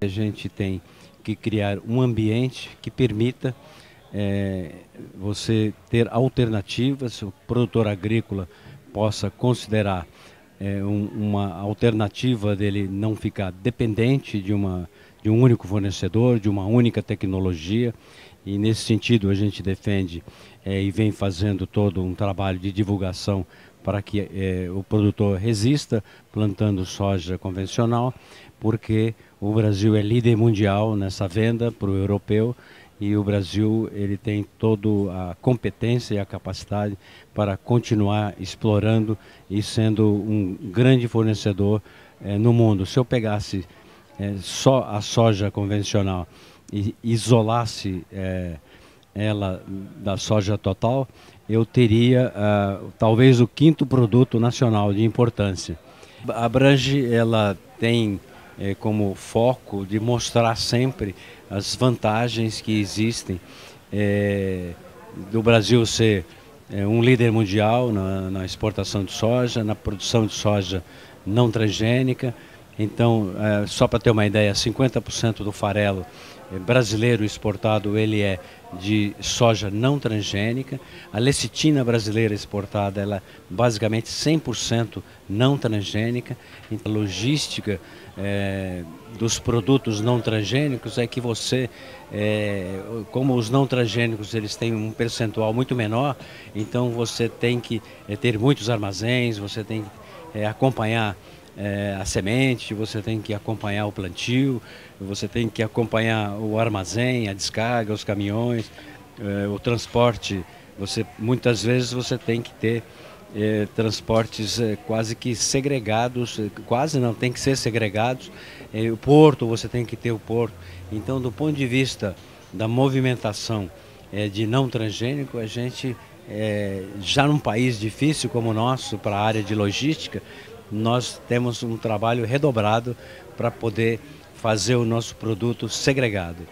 A gente tem que criar um ambiente que permita você ter alternativas, o produtor agrícola possa considerar uma alternativa dele não ficar dependente de um único fornecedor, de uma única tecnologia. E nesse sentido a gente defende e vem fazendo todo um trabalho de divulgação para que o produtor resista plantando soja convencional, porque o Brasil é líder mundial nessa venda para o europeu e o Brasil ele tem toda a competência e a capacidade para continuar explorando e sendo um grande fornecedor no mundo. Se eu pegasse só a soja convencional e isolasse ela da soja total, eu teria talvez o quinto produto nacional de importância. A Abrange ela tem como foco de mostrar sempre as vantagens que existem do Brasil ser um líder mundial na exportação de soja, na produção de soja não transgênica. Então, só para ter uma ideia, 50% do farelo brasileiro exportado ele é de soja não transgênica. A lecitina brasileira exportada ela é basicamente 100% não transgênica. Então, a logística dos produtos não transgênicos é que você, como os não transgênicos eles têm um percentual muito menor, então você tem que ter muitos armazéns, você tem que acompanhar a semente, você tem que acompanhar o plantio, você tem que acompanhar o armazém, a descarga, os caminhões, o transporte. Muitas vezes você tem que ter transportes quase que segregados, quase não, tem que ser segregados. O porto, você tem que ter o porto. Então, do ponto de vista da movimentação de não transgênico, a gente, já num país difícil como o nosso, para a área de logística, nós temos um trabalho redobrado para poder fazer o nosso produto segregado.